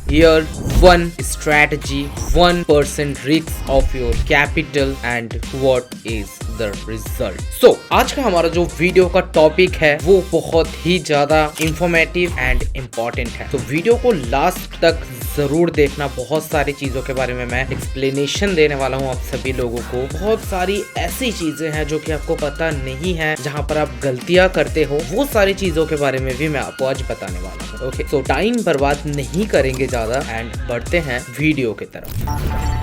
Here, one strategy, 1% risk of your capital and what is the result. So, आज का हमारा जो video का टॉपिक है वो बहुत ही ज्यादा इंफॉर्मेटिव एंड इम्पोर्टेंट है, तो वीडियो को लास्ट तक जरूर देखना। बहुत सारी चीजों के बारे में मैं एक्सप्लेनेशन देने वाला हूँ आप सभी लोगों को। बहुत सारी ऐसी चीजें हैं जो कि आपको पता नहीं है, जहाँ पर आप गलतियाँ करते हो, वो सारी चीजों के बारे में भी मैं आपको आज बताने वाला हूँ। ओके, सो टाइम बर्बाद नहीं करेंगे ज्यादा एंड बढ़ते हैं वीडियो की तरफ।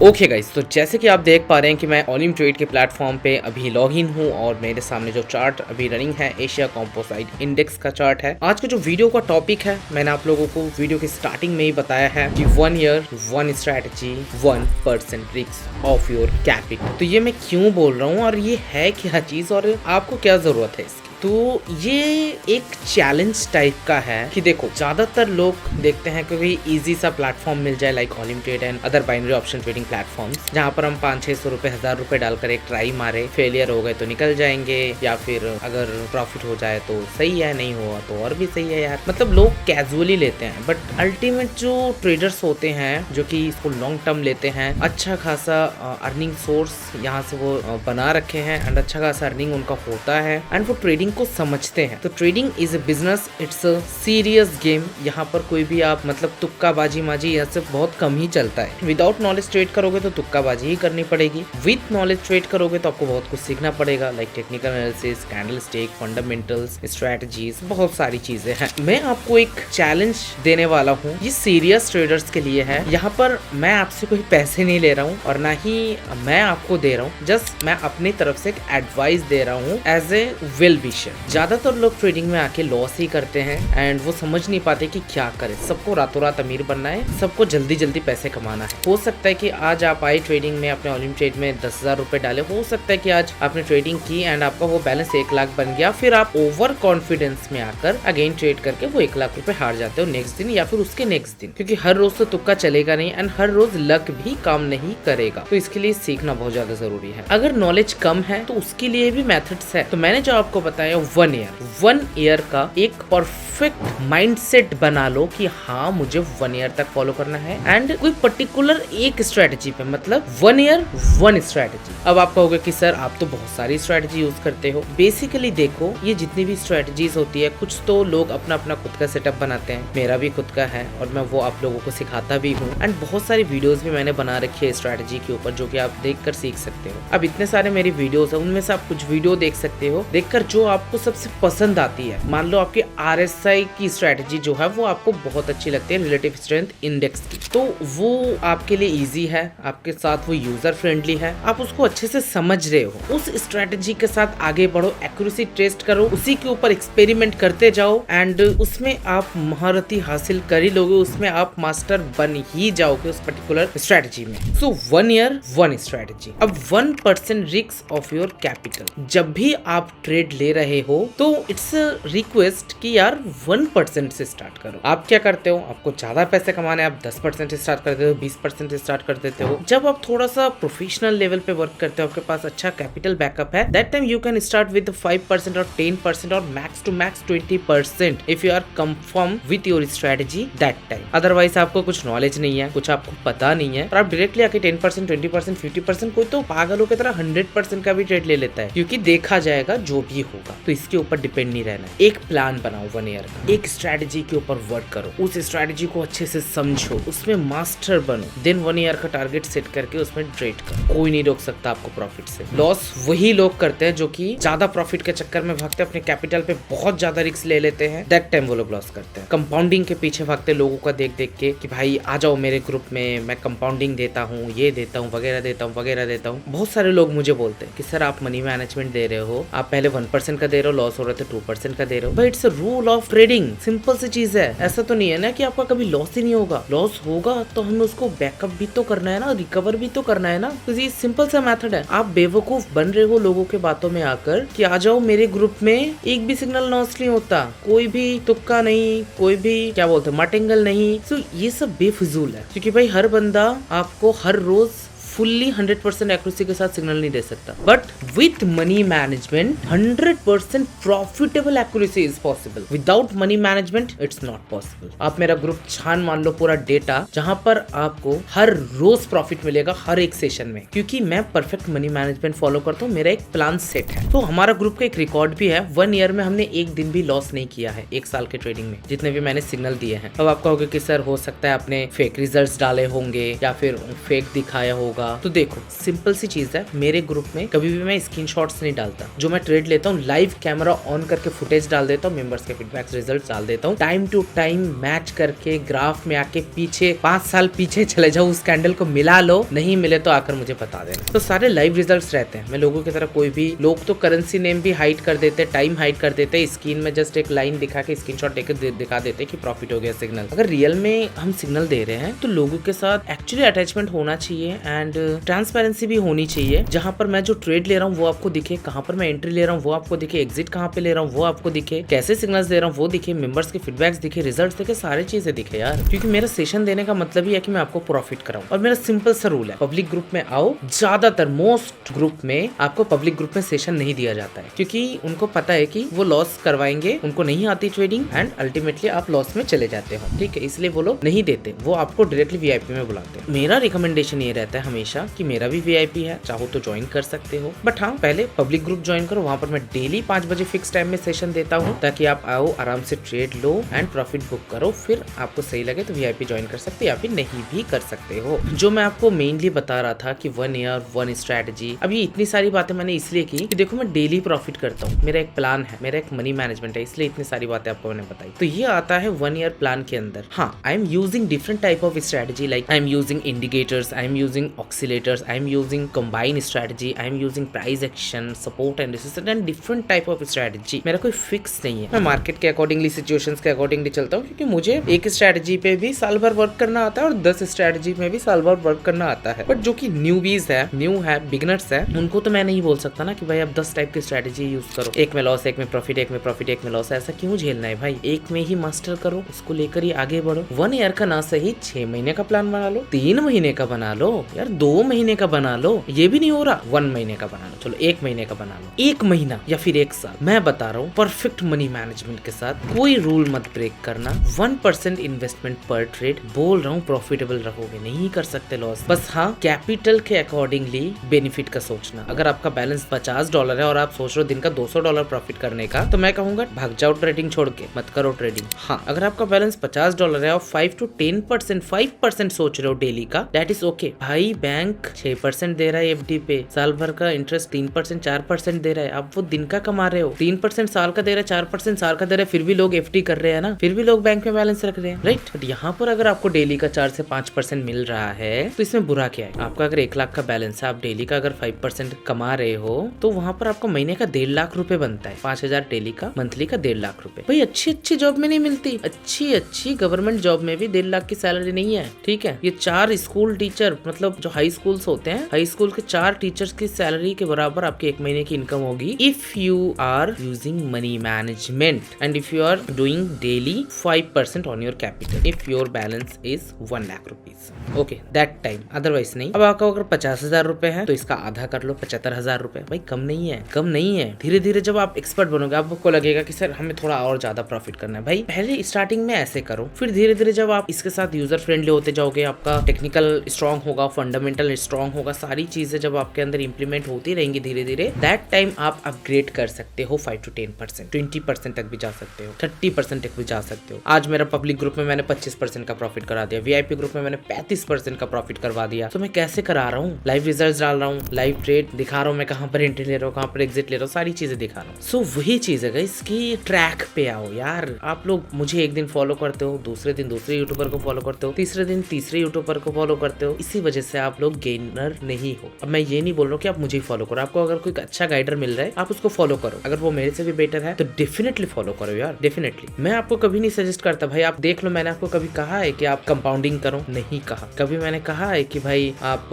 ओके गाइस, तो जैसे कि आप देख पा रहे हैं कि मैं ऑलिम ट्रेड के प्लेटफॉर्म पे अभी लॉगिन हूँ और मेरे सामने जो चार्ट अभी रनिंग है एशिया कॉम्पोसाइट इंडेक्स का चार्ट है। आज का जो वीडियो का टॉपिक है मैंने आप लोगों को वीडियो के स्टार्टिंग में ही बताया है कि 1 year 1 strategy 1% risk of your capital. तो ये मैं क्यों बोल रहा हूँ और ये है क्या चीज और आपको क्या जरूरत है इसकी। तो ये एक चैलेंज टाइप का है कि देखो, ज्यादातर लोग देखते हैं कि इजी सा प्लेटफॉर्म मिल जाए like Olymp trade and other binary option trading platforms, जहाँ पर हम 500-600 रुपए 1000 रुपए डालकर एक ट्राई मारे, फेलियर हो गए तो निकल जाएंगे, या फिर अगर प्रॉफिट हो जाए तो सही है, नहीं हुआ तो और भी सही है यार। मतलब लोग कैजुअली लेते हैं, बट अल्टीमेट जो ट्रेडर्स होते हैं जो कि इसको लॉन्ग टर्म लेते हैं, अच्छा खासा अर्निंग सोर्स यहाँ से वो बना रखे हैं एंड अच्छा खासा अर्निंग उनका होता है एंड वो ट्रेडिंग को समझते हैं। तो trading is a business, it's a serious game. यहाँ पर कोई भी आप मतलब तुक्काबाजी माजी यहाँ से बहुत कम ही चलता है। विदाउट नॉलेज ट्रेड करोगे तो तुक्काबाजी ही करनी पड़ेगी, विथ नॉलेज ट्रेड करोगे तो आपको बहुत कुछ सीखना पड़ेगा like technical analysis, candle stick, fundamentals, strategies, बहुत सारी चीजें हैं। मैं आपको एक चैलेंज देने वाला हूँ, ये सीरियस ट्रेडर्स के लिए है। यहाँ पर मैं आपसे कोई पैसे नहीं ले रहा हूँ और ना ही मैं आपको दे रहा हूँ, जस्ट मैं अपनी तरफ से एक एडवाइस दे रहा हूँ एज ए वेल विशर। ज्यादातर लोग ट्रेडिंग में आके लॉस ही करते हैं एंड वो समझ नहीं पाते कि क्या करें। सबको रातों रात अमीर बनना है, सबको जल्दी जल्दी पैसे कमाना है। हो सकता है कि आज आप आए ट्रेडिंग में, अपने ऑलिम ट्रेड में 10,000 रुपए डाले, हो सकता है कि आज आपने ट्रेडिंग की एंड आपका वो बैलेंस 1 लाख बन गया, फिर आप ओवर कॉन्फिडेंस में आकर अगेन ट्रेड करके वो 1 लाख रुपए हार जाते हो नेक्स्ट दिन या फिर उसके नेक्स्ट दिन, क्योंकि हर रोज तो तुक्का चलेगा नहीं एंड हर रोज लक भी काम नहीं करेगा। तो इसके लिए सीखना बहुत ज्यादा जरूरी है। अगर नॉलेज कम है तो उसके लिए भी मेथड्स है। तो मैंने जो आपको बताया 1 ईयर का एक परफेक्ट माइंडसेट बना लो कि हाँ मुझे 1 ईयर तक फॉलो करना है एंड कोई पर्टिकुलर एक स्ट्रेटजी पे, मतलब 1 ईयर 1 स्ट्रेटजी। अब आप कहोगे कि सर आप तो बहुत सारी स्ट्रेटजी यूज करते हो। बेसिकली देखो, ये जितनी भी स्ट्रेटजीज होती है, कुछ तो लोग अपना अपना खुद का सेटअप बनाते हैं, मेरा भी खुद का है और मैं वो आप लोगों को सिखाता भी हूँ एंड बहुत सारी वीडियोस भी मैंने बना रखी है स्ट्रेटजी के ऊपर, जो कि आप देखकर सीख सकते हो। अब इतने सारे मेरी वीडियोस है, उनमें से आप कुछ वीडियो देख सकते हो, देखकर जो आपको सबसे पसंद आती है। मान लो आपकी RSI की स्ट्रेटजी जो है वो आपको बहुत अच्छी लगती है, रिलेटिव स्ट्रेंथ इंडेक्स की, तो वो आपके लिए इजी है, आपके साथ वो यूजर फ्रेंडली है, आप उसको अच्छे से समझ रहे हो, उस स्ट्रेटजी के साथ आगे बढ़ो, एक्यूरेसी टेस्ट करो, उसी के ऊपर एक्सपेरिमेंट करते जाओ एंड उसमें आप महारती हासिल कर ही लोगे, उसमें आप मास्टर बन ही जाओगे उस पर्टिकुलर स्ट्रेटजी में। सो 1 ईयर 1 स्ट्रेटजी। अब 1% रिस्क ऑफ योर कैपिटल। जब भी आप ट्रेड ले रहे हो तो इट्स रिक्वेस्ट कि यार 1% से स्टार्ट करो। आप क्या करते हो, आपको ज्यादा पैसे कमाने, आप 10% से स्टार्ट कर देते हो, 20% से स्टार्ट कर देते हो। जब आप थोड़ा सा प्रोफेशनल लेवल पे वर्क करते हो, आपके पास अच्छा कैपिटल बैकअप है, that time you can start with 5% और 10% और max to max 20% if you are confirm with your strategy that time. Otherwise आपको कुछ नॉलेज नहीं है, कुछ आपको पता नहीं है और आप डायरेक्टली आके 10%, 20%, 50%, कोई तो पागलों की तरह 100% का भी ट्रेड ले लेता है, क्योंकि देखा जाएगा जो भी होगा। तो इसके ऊपर डिपेंड नहीं रहना है। एक प्लान बनाओ 1 ईयर का, एक स्ट्रेटजी के ऊपर वर्क करो, उस स्ट्रेटजी को अच्छे से समझो, उसमें मास्टर बनो, देन 1 ईयर का टारगेट सेट करके उसमें ट्रेड करो। कोई नहीं रोक सकता आपको प्रॉफिट से। लॉस वही लोग करते हैं जो कि ज्यादा प्रॉफिट के चक्कर में भागते हैं, अपने कैपिटल पे बहुत ज्यादा रिस्क ले लेते हैं, दैट टाइम वो लोग लॉस करते हैं। कंपाउंडिंग के पीछे भागते लोगों का देख देख के कि भाई आ जाओ मेरे ग्रुप में, मैं कंपाउंडिंग देता हूँ, ये देता हूँ, वगैरह देता हूँ, वगैरह देता हूँ। बहुत सारे लोग मुझे बोलते हैं कि सर आप मनी मैनेजमेंट दे रहे हो, आप पहले 1% का दे रहे हो, लॉस हो रहा था 2% का दे रहे हो। भाई it's a rule of trading, simple सी चीज है। ऐसा तो नहीं है ना कि आपका कभी लॉस ही नहीं होगा। लॉस होगा तो हमें उसको बैकअप भी तो करना है ना, रिकवर भी तो करना है ना। तो ये सिंपल सा मेथड है। आप बेवकूफ बन रहे हो लोगों के बातों में आकर कि आ जाओ मेरे ग्रुप में, एक भी सिग्नल लॉस नहीं होता, कोई भी तुक्का नहीं, कोई भी क्या बोलते मटेंगल नहीं। तो ये सब बेफिजूल है, क्योंकि भाई हर बंदा आपको हर रोज फुल्ली 100% एक्यूरेसी के साथ सिग्नल नहीं दे सकता, but with money management 100% profitable accuracy is possible. Without money management it's not possible. आप मेरा ग्रुप छान मान लो पूरा डेटा, जहां पर आपको हर रोज प्रॉफिट मिलेगा हर एक सेशन में, क्योंकि मैं परफेक्ट मनी मैनेजमेंट फॉलो करता हूँ। मेरा एक प्लान सेट है। तो हमारा ग्रुप का एक रिकॉर्ड भी है, 1 ईयर में हमने एक दिन भी लॉस नहीं किया है 1 साल के ट्रेडिंग में, जितने भी मैंने सिग्नल दिए हैं। अब आप कहोगे कि सर हो सकता है आपने फेक रिजल्ट्स डाले होंगे या फिर फेक दिखाया होगा। तो देखो सिंपल सी चीज है, मेरे ग्रुप में कभी भी मैं स्क्रीनशॉट्स नहीं डालता। जो मैं ट्रेड लेता हूँ लाइव कैमरा ऑन करके फुटेज डाल देता हूँ, मेंबर्स के फीडबैक रिजल्ट डाल देता हूँ, टाइम टू टाइम मैच करके ग्राफ में आके पीछे 5 साल पीछे चले जाओ, उस कैंडल को मिला लो, नहीं मिले तो आकर मुझे बता देना। तो सारे लाइव रिजल्ट्स रहते हैं। मैं लोगों की तरह कोई भी, लोग तो करेंसी नेम भी हाइड कर देते, टाइम हाइड कर देते, स्क्रीन में जस्ट एक लाइन दिखा के स्क्रीनशॉट लेकर दिखा देते कि प्रॉफिट हो गया सिग्नल। अगर रियल में हम सिग्नल दे रहे हैं तो लोगों के साथ एक्चुअली अटैचमेंट होना चाहिए एंड ट्रांसपेरेंसी भी होनी चाहिए, जहां पर मैं जो ट्रेड ले रहा हूँ वो आपको दिखे, कहां पर मैं एंट्री ले रहा हूँ वो आपको दिखे, एग्जिट कहां पे ले रहा हूँ वो आपको दिखे, कैसे सिग्नल्स दे रहा हूँ वो दिखे, मेंबर्स के फीडबैक्स दिखे, रिजल्ट्स दिखे, सारी चीजें दिखे यार। क्योंकि मेरा सेशन देने का मतलब ही है कि मैं आपको प्रॉफिट कराऊं। और मेरा सिंपल सा रूल है, पब्लिक ग्रुप में आओ। ज्यादातर मोस्ट ग्रुप में आपको पब्लिक ग्रुप में सेशन नहीं दिया जाता है, क्योंकि उनको पता है कि वो लॉस करवाएंगे, उनको नहीं आती ट्रेडिंग एंड अल्टीमेटली आप लॉस में चले जाते हो। ठीक है, इसलिए वो लोग नहीं देते, वो आपको डायरेक्टली वीआईपी में बुलाते हैं। मेरा रिकमेंडेशन ये रहता है हमेशा कि मेरा भी वीआईपी है, चाहो तो ज्वाइन कर सकते हो, बट हाँ पहले पब्लिक ग्रुप ज्वाइन करो। वहां पर मैं डेली 5 बजे फिक्स टाइम में सेशन देता हूँ, ताकि आप आओ, आराम से trade low and profit book करो। फिर आपको सही लगे तो वीआईपी ज्वाइन कर सकते या फिर नहीं भी कर सकते हो। जो मैं आपको मेनली बता रहा था कि 1 ईयर 1 स्ट्रैटेजी, अब ये इतनी सारी बातें मैंने इसलिए की कि देखो मैं डेली प्रॉफिट करता हूँ, मेरा एक प्लान है, मेरा एक मनी मैनेजमेंट है, इसलिए इतनी सारी बातें आपको मैंने बताई। तो ये आता है 1 ईयर प्लान के अंदर। हाँ, I am using different type of strategy, like I am using indicators, I am using oscillators, I am using combine strategy, I am using price action, support and resistance and different type of strategy. मेरा कोई fix नहीं है, मैं market के accordingly, situations के accordingly चलता हूँ, क्योंकि मुझे एक स्ट्रैटेजी पे भी साल भर वर्क करना आता है और 10 स्ट्रैटेजी में भी साल भर वर्क करना आता है। बट जो कि न्यूबीज है, न्यू है, बिगनर्स है, उनको तो मैं नहीं बोल सकता ना कि भाई आप 10 टाइप की स्ट्रैटेजी यूज करो, एक में लॉस, एक में प्रॉफिट, एक में प्रॉफिट, एक में लॉस। ऐसा क्यों झेलना है भाई? एक में ही मास्टर करो, उसको लेकर ही आगे बढ़ो। 1 ईयर का ना सही 6 महीने का प्लान बना लो, 3 महीने का बना लो यार, 2 महीने का बना लो, ये भी नहीं हो रहा 1 महीने का बना लो, चलो 1 महीने का बना लो, 1 महीना या फिर 1 साल। मैं बता रहा हूँ परफेक्ट मनी मैनेजमेंट के साथ कोई रूल मत ब्रेक करना, 1% इन्वेस्टमेंट पर ट्रेड। बोल रहा हूँ प्रॉफिटेबल रहोगे, नहीं कर सकते लॉस। बस हाँ, कैपिटल के अकॉर्डिंगली बेनिफिट का सोचना। अगर आपका बैलेंस $50 है और आप सोच रहे हो दिन का $200 प्रॉफिट करने का, तो मैं कहूंगा भाग जाओ ट्रेडिंग छोड़ के, मत करो ट्रेडिंग। हाँ, अगर आपका बैलेंस $50 है और 5 to 10%, 5% सोच रहे हो डेली का, दैट इज ओके भाई। बैंक 6% दे रहा है एफडी पे, साल भर का इंटरेस्ट 3%, 4% दे रहा है, आप वो दिन का कमा रहे हो। 3% साल का दे रहा है, 4% साल का दे रहा है, फिर भी लोग एफडी कर रहे हैं ना, फिर भी लोग बैंक में बैलेंस रख रहे हैं, राइट। बट यहाँ पर अगर आपको डेली का 4 से 5% मिल रहा है तो इसमें बुरा क्या है? आपका अगर 1 लाख का बैलेंस है, आप डेली का अगर 5% कमा रहे हो, तो वहाँ पर आपको महीने का 1.5 लाख रुपए बनता है। 5,000 डेली का, मंथली का 1.5 लाख रुपए। भाई अच्छी जॉब में नहीं मिलती, अच्छी गवर्नमेंट जॉब में भी 1.5 लाख की सैलरी नहीं है, ठीक है। ये 4 स्कूल टीचर, मतलब जो हाई स्कूल्स होते हैं, हाई स्कूल के 4 टीचर्स की सैलरी के बराबर आपकी 1 महीने की इनकम होगी, if you are using money management and if you are doing daily 5% on your capital, if your balance is 1 lakh rupees, okay, that time, otherwise नहीं। अब आपका अगर 50,000 रुपए है तो इसका आधा कर लो, 75,000 रुपए। भाई कम नहीं है, कम नहीं है। धीरे धीरे जब आप एक्सपर्ट बनोगे, आपको लगेगा कि सर हमें थोड़ा और ज्यादा प्रॉफिट करना है। भाई पहले स्टार्टिंग में ऐसे करो, फिर धीरे धीरे जब आप इसके साथ यूजर फ्रेंडली होते जाओगे, आपका टेक्निकल स्ट्रॉन्ग होगा, फंडामेंटल स्ट्रॉन्ग होगा, सारी चीजें जब आपके अंदर इंप्लीमेंट होती रहेंगी धीरे धीरे, दैट टाइम आप अपग्रेड कर सकते हो 5 to 10%, 20% तक भी जा सकते हो, 30% तक भी जा सकते हो। आज मेरा पब्लिक ग्रुप में मैंने 25% का प्रॉफिट करा दिया, वीआईपी ग्रुप में मैंने 35% का प्रॉफिट करवा दिया। तो मैं कैसे करा रहा हूँ? लाइव रिजल्ट डाल रहा हूँ, लाइव ट्रेड दिखा रहा हूँ, मैं कहाँ पर एंट्री ले रहा हूँ, कहाँ पर एग्जिट ले रहा हूँ, सारी चीजें दिखा रहा हूँ। सो वही चीज है इसकी ट्रैक पे आओ यार। आप लोग मुझे एक दिन फॉलो करते हो, दूसरे दिन दूसरे यूट्यूबर को फॉलो करते हो, तीसरे दिन तीसरे यूट्यूबर को फॉलो करते हो, इसी वजह से आप लोग गेनर नहीं हो। अब मैं ये नहीं बोल रहा हूँ कि आप मुझे फॉलो करो, आपको अगर कोई अच्छा गाइडर मिल रहा है आप उसको फॉलो करो, अगर वो मेरे से भी बेटर है तो डेफिनेटली फॉलो करो यार, डेफिनेटली। मैं आपको कभी नहीं सजेस्ट करता भाई आप देख लो, मैंने आपको कभी कहा है कि आप कंपाउंडिंग करो, नहीं कहा। कभी मैंने कहा है कि भाई आप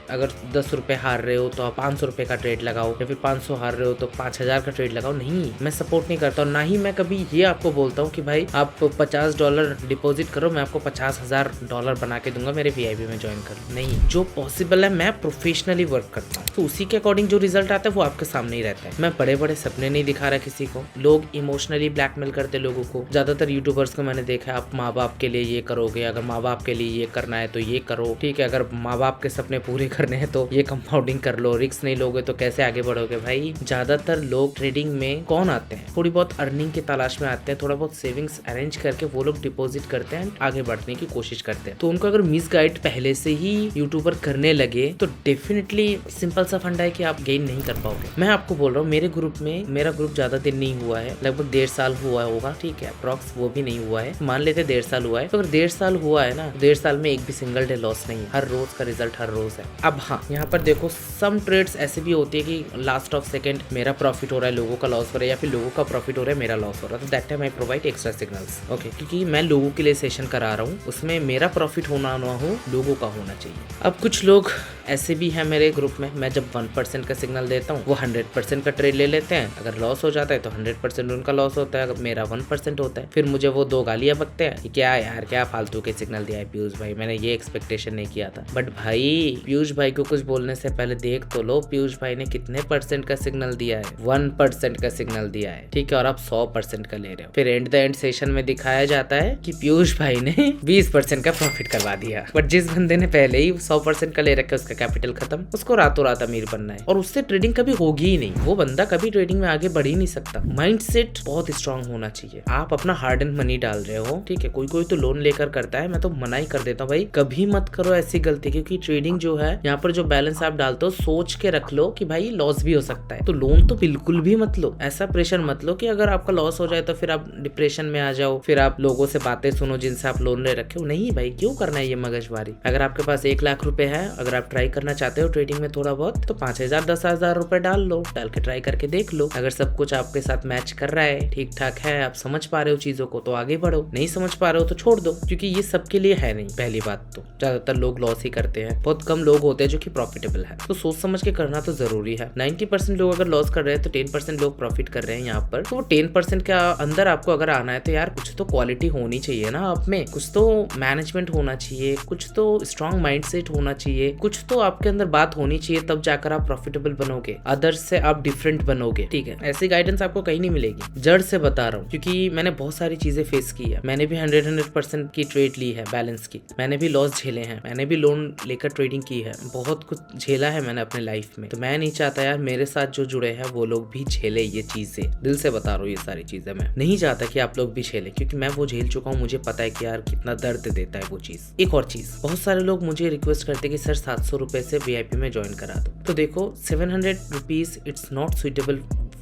अगर 10 रुपए हार रहे हो तो आप 500 रुपए का ट्रेड लगाओ, या फिर 500 हार रहे हो तो 5,000 का ट्रेड लगाओ, नहीं, मैं सपोर्ट नहीं करता। और ना ही मैं कभी ये आपको बोलता हूँ कि भाई आप $50 डिपॉजिट करो, मैं आपको $50,000 बना के दूंगा, मेरे वीआईपी में ज्वाइन करो, नहीं। जो पॉसिबल है, मैं प्रोफेशनली वर्क करता हूँ, तो उसी के अकॉर्डिंग जो रिजल्ट आता है वो आपके सामने ही रहता है। मैं बड़े बड़े सपने नहीं दिखा रहा किसी को। लोग इमोशनली ब्लैकमेल करते लोगों को। ज्यादातर यूट्यूबर्स को मैंने देखा है, आप माँ बाप के लिए ये करोगे, अगर माँ बाप के लिए ये करना है तो ये करो, ठीक है, अगर माँ बाप के सपने पूरे करने हैं तो ये कंपाउंडिंग कर लो, रिस्क नहीं लोगे तो कैसे आगे बढ़ोगे। भाई ज्यादातर लोग ट्रेडिंग में कौन आते हैं, थोड़ी बहुत अर्निंग की तलाश में आते हैं, थोड़ा बहुत सेविंग्स अरेंज करके वो लोग डिपॉजिट करते हैं, आगे बढ़ने की कोशिश करते हैं। तो उनको अगर मिसगाइड पहले से ही यूट्यूबर करने लगे तो डेफिनेटली सिंपल सा फंडा है कि आप गेन नहीं कर पाओगे। मैं आपको बोल रहा हूँ, मेरे ग्रुप में, मेरा ग्रुप ज्यादा दिन नहीं हुआ है, लगभग 1.5 साल हुआ होगा, ठीक है, अप्रॉक्स वो भी नहीं हुआ है, मान लेते 1.5 साल हुआ है। तो अगर 1.5 साल हुआ है ना, 1.5 साल में एक भी सिंगल डे लॉस नहीं है, हर रोज का रिजल्ट हर रोज है। अब हाँ, यहाँ पर देखो सम ट्रेड्स ऐसे भी होती है कि लास्ट ऑफ सेकंड मेरा प्रॉफिट हो रहा है, लोगों का लॉस हो रहा है, या फिर लोगों का प्रॉफिट हो रहा है, मेरा लॉस हो रहा है, तो that time I provide extra signals. Okay, क्योंकि मैं लोगों के लिए सेशन करा रहा हूँ, उसमें मेरा प्रॉफिट होना ना हो, लोगों का होना चाहिए। अब कुछ लोग ऐसे भी हैं मेरे ग्रुप में, मैं जब 1% का सिग्नल देता हूँ वो 100% का ट्रेड ले लेते हैं। अगर लॉस हो जाता है तो 100% उनका लॉस होता है, अगर मेरा 1% होता है, फिर मुझे वो 2 गालियां बकते हैं कि क्या यार, क्या फालतू के सिग्नल दिया है पीयूष भाई, मैंने ये एक्सपेक्टेशन नहीं किया था। बट भाई पीयूष भाई को कुछ बोलने से पहले देख तो लो, पीयूष भाई ने कितने % का सिग्नल दिया है, 1% का सिग्नल दिया है, ठीक है, और आप 100% का ले रहे हो। फिर एंड द एंड सेशन में दिखाया जाता है कि पीयूष भाई ने 20% का प्रॉफिट करवा दिया। बट जिस बंदे ने पहले ही 100% का ले रखा, उसका कैपिटल खत्म, उसको रातों रात अमीर बनना है, और उससे ट्रेडिंग कभी होगी ही नहीं। वो बंदा कभी ट्रेडिंग में आगे बढ़ ही नहीं सकता। माइंडसेट बहुत स्ट्रांग होना चाहिए। आप अपना हार्ड एंड मनी डाल रहे हो, ठीक है, कोई कोई तो लोन लेकर करता है, मैं तो मना ही कर देता हूँ भाई, कभी मत करो ऐसी गलती, क्योंकि ट्रेडिंग जो है, यहाँ पर जो बैलेंस आप डालते हो सोच के रख लो कि भाई लॉस भी हो सकता है, तो लोन तो बिल्कुल भी मत लो। ऐसा प्रेशर मत लो कि अगर आपका लॉस हो जाए तो फिर आप डिप्रेशन में आ जाओ, फिर आप लोगों से बातें सुनो जिनसे आप लोन ले रखे हो। नहीं भाई, क्यों करना है ये मगजमारी। अगर आपके पास 1 लाख रुपए है, अगर आप ट्राई करना चाहते हो ट्रेडिंग में थोड़ा बहुत, तो 5,000 10,000 रुपए डाल लो, डाल के ट्राई करके देख लो। अगर सब कुछ आपके साथ मैच कर रहा है, ठीक ठाक है, आप समझ पा रहे हो चीजों को, तो आगे बढ़ो, नहीं समझ पा रहे हो तो छोड़ दो, क्योंकि ये सबके लिए है नहीं। पहली बात तो ज्यादातर लोग लॉस ही करते हैं, बहुत कम लोग होते हैं जो कि प्रॉफिटेबल है, तो सोच समझ के करना तो जरूरी है। 90% लोग अगर लॉस कर रहे हैं तो 10% लोग प्रॉफिट कर रहे हैं यहाँ पर, तो वो 10% के अंदर आपको अगर आना है तो यार कुछ तो क्वालिटी होनी चाहिए ना आप में, कुछ तो मैनेजमेंट होना चाहिए, कुछ तो स्ट्रॉन्ग माइंडसेट होना चाहिए, कुछ तो आपके अंदर बात होनी चाहिए, तब जाकर आप प्रॉफिटेबल बनोगे, अदर्स से आप डिफरेंट बनोगे, ठीक है। ऐसी गाइडेंस आपको कहीं नहीं मिलेगी, जड़ से बता रहा हूँ, क्योंकि मैंने बहुत सारी चीजें फेस की है। मैंने भी 100% की ट्रेड ली है, बैलेंस की, मैंने भी लॉस झेले हैं, मैंने भी लोन लेकर ट्रेडिंग की है, बहुत कुछ झेला है मैंने अपने लाइफ में। तो मैं नहीं चाहता यार मेरे साथ जो जुड़े हैं वो लोग भी झेले ये चीजें, दिल से बता रहा हूँ, ये सारी चीजें मैं नहीं चाहता कि आप लोग भी झेले, क्योंकि मैं वो झेल चुका हूँ, मुझे पता है कि यार कितना दर्द देता है वो चीज। एक और चीज, बहुत सारे लोग मुझे रिक्वेस्ट करते कि सर 700 रुपए से VIP में ज्वाइन करा दो, तो देखो 700 rupees it's not suitable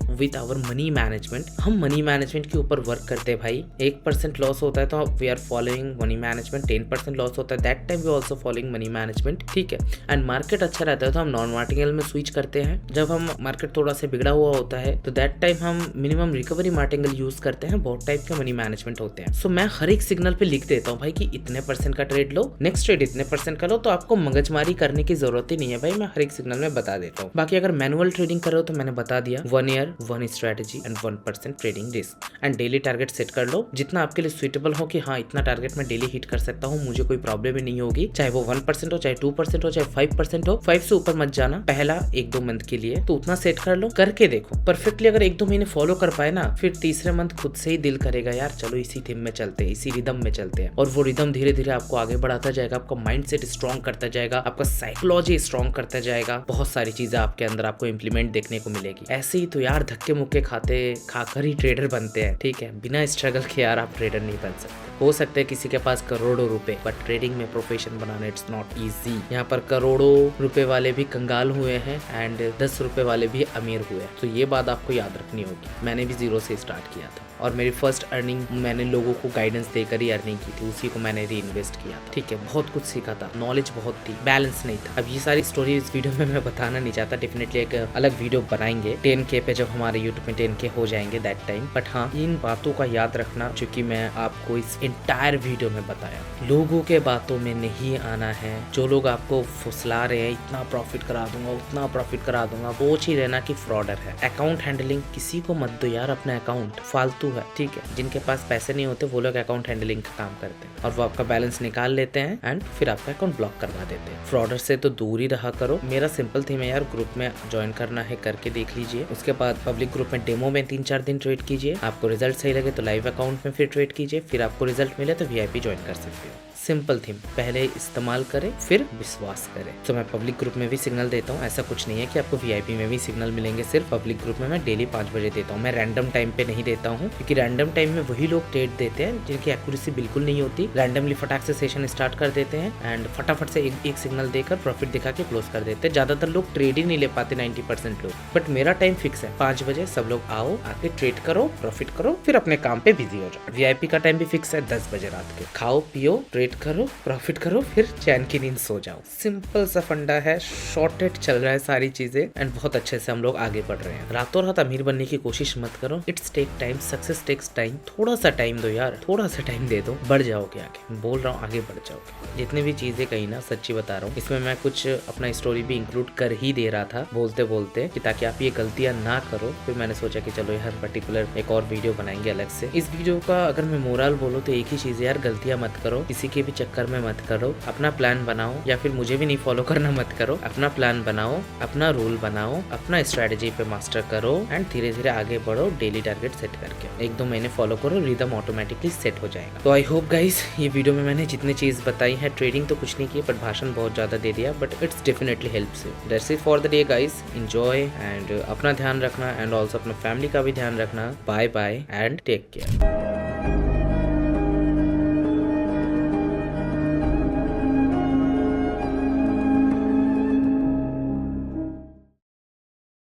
with our money management. हम मनी मैनेजमेंट के ऊपर वर्क करते हैं भाई। 1% लॉस होता है तो we are following money management, 10% loss होता है that time we also following money management, ठीक है। एंड मार्केट अच्छा रहता है तो हम नॉन मार्टिंगल में स्विच करते हैं। जब हम मार्केट थोड़ा सा बिगड़ा हुआ होता है तो दैट टाइम हम मिनिमम रिकवरी मार्टिंगल यूज करते हैं। बहुत टाइप के मनी मैनेजमेंट होते हैं। सो मैं हर एक सिग्नल पे लिख देता हूँ भाई कि इतने % का ट्रेड लो, नेक्स्ट ट्रेड इतने % का लो, तो आपको मगजमारी करने की जरूरत ही नहीं है भाई, मैं हर एक सिग्नल में बता देता हूँ। बाकी अगर मैनुअल ट्रेडिंग करो तो मैंने बता दिया, 1 year 1 strategy and 1% trading risk, and daily target set कर लो जितना आपके लिए सुइटेबल हो कि हाँ इतना टारगेट मैं डेली हिट कर सकता हूँ, मुझे कोई प्रॉब्लम ही नहीं होगी, चाहे वो 1% हो, चाहे 2% हो, चाहे 5% हो। 5 से ऊपर मत जाना पहला 1-2 मंथ के लिए, तो उतना सेट कर लो, करके देखो परफेक्टली। अगर 1-2 महीने फॉलो कर पाए ना, फिर तीसरे मंथ खुद से ही दिल करेगा यार चलो इसी थीम में चलते हैं, इसी रिदम में चलते हैं, और वो रिदम धीरे धीरे आपको आगे बढ़ाता जाएगा, आपका माइंडसेट स्ट्रॉन्ग करता जाएगा, आपका साइकोलॉजी स्ट्रॉन्ग करता जाएगा, बहुत सारी चीजें आपके अंदर आपको इंप्लीमेंट देखने को मिलेगी। ऐसे ही तो यार धक्के मुक्के खाकर ही ट्रेडर बनते हैं, ठीक है। बिना स्ट्रगल के यार आप ट्रेडर नहीं बन सकते। हो सकता है किसी के पास करोड़ों रुपए, बट ट्रेडिंग में profession banana it's not easy. यहाँ पर करोड़ों रुपए वाले भी कंगाल हुए हैं एंड 10 रुपए वाले भी अमीर हुए, तो ये बात आपको याद रखनी होगी। मैंने भी 0 से स्टार्ट किया था और मेरी फर्स्ट अर्निंग मैंने लोगों को गाइडेंस देकर ही अर्निंग की थी, उसी को मैंने री इन्वेस्ट किया था, ठीक है। बहुत कुछ सीखा था, नॉलेज बहुत थी, बैलेंस नहीं था। अब ये सारी स्टोरी इस वीडियो में मैं बताना नहीं चाहता, डेफिनेटली एक अलग वीडियो बनाएंगे 10K पे, जब हमारे यूट्यूब में 10K हो जाएंगे दैट टाइम। बट हाँ, इन बातों का याद रखना जो कि मैं आपको इस इंटायर वीडियो में बताया, लोगों के बातों में नहीं आना है। जो लोग आपको फुसला रहे हैं इतना प्रॉफिट करा दूंगा, उतना प्रॉफिट करा दूंगा, सोच ही रहना कि फ्रॉडर है। अकाउंट हैंडलिंग किसी को मत दो यार अपना अकाउंट, फालतू फालतू है, ठीक है। जिनके पास पैसे नहीं होते वो लोग अकाउंट हैंडलिंग का काम करते हैं और वो आपका बैलेंस निकाल लेते हैं एंड फिर आपका अकाउंट ब्लॉक करवा देते हैं। फ्रॉडर से तो दूर ही रहा करो। मेरा सिंपल थीम है यार, ग्रुप में ज्वाइन करना है करके देख लीजिए। उसके बाद पब्लिक ग्रुप में डेमो में 3-4 दिन ट्रेड कीजिए। आपको रिजल्ट सही लगे तो लाइव अकाउंट में फिर ट्रेड कीजिए। फिर आपको रिजल्ट मिले तो VIP ज्वाइन कर सकते हो। सिंपल थीम, पहले इस्तेमाल करें फिर विश्वास करें। तो मैं पब्लिक ग्रुप में भी सिग्नल देता हूँ, ऐसा कुछ नहीं है कि आपको VIP में भी सिग्नल मिलेंगे। सिर्फ पब्लिक ग्रुप में मैं डेली 5 बजे देता हूँ। मैं रैंडम टाइम पे नहीं देता हूँ क्योंकि रैंडम टाइम में वही लोग ट्रेड देते हैं जिनकी एक्यूरेसी बिल्कुल नहीं होती। रैंडमली फटाक से सेशन स्टार्ट कर देते हैं एंड फटाफट से एक सिग्नल देकर प्रॉफिट दिखा के क्लोज कर देते हैं। ज्यादातर लोग ट्रेड ही नहीं ले पाते, 90% लोग। बट मेरा टाइम फिक्स है 5 बजे। सब लोग आओ, आके ट्रेड करो, प्रॉफिट करो, फिर अपने काम पे बिजी हो जाओ। VIP का टाइम भी फिक्स है 10 बजे रात के। खाओ पियो, ट्रेड करो, प्रॉफिट करो, फिर चैन की नींद सो जाओ। सिंपल सा फंडा है, शॉर्टेड चल रहा है सारी चीजें एंड बहुत अच्छे से हम लोग आगे बढ़ रहे हैं। रातों रात अमीर बनने की कोशिश मत करो। It's take time, success takes time. थोड़ा सा टाइम दो यार, थोड़ा सा टाइम दे दो, बढ़ जाओगे आगे। बोल रहा हूँ आगे बढ़ जाओगे। जितने भी चीजें कही ना, सच्ची बता रहा हूँ, इसमें मैं कुछ अपना स्टोरी भी इंक्लूड कर ही दे रहा था बोलते बोलते कि ताकि आप ये गलतियां ना करो। फिर मैंने सोचा कि चलो यार पर्टिकुलर एक और वीडियो बनाएंगे अलग से। इस वीडियो का अगर मैं मोरल बोलूँ तो एक ही चीज है यार, गलतियां मत करो, किसी के भी चक्कर में मत करो। अपना प्लान बनाओ, या फिर मुझे भी नहीं फॉलो करना मत करो। अपना प्लान बनाओ, अपना रूल बनाओ, अपना स्ट्रेटेजी पे मास्टर करो एंड धीरे धीरे आगे बढ़ो। डेली टारगेट सेट करके 1-2 महीने फॉलो करो, रिदम ऑटोमेटिकली सेट हो जाएगा। तो आई होप गाइस, ये वीडियो में मैंने जितनी चीज बताई है, ट्रेडिंग तो कुछ नहीं की बट भाषण बहुत ज्यादा दे दिया, but it's definitely helps you. That's it for the day guys. Enjoy and अपना ध्यान रखना एंड ऑल्सो अपना फैमिली का भी ध्यान रखना। Bye bye and take care.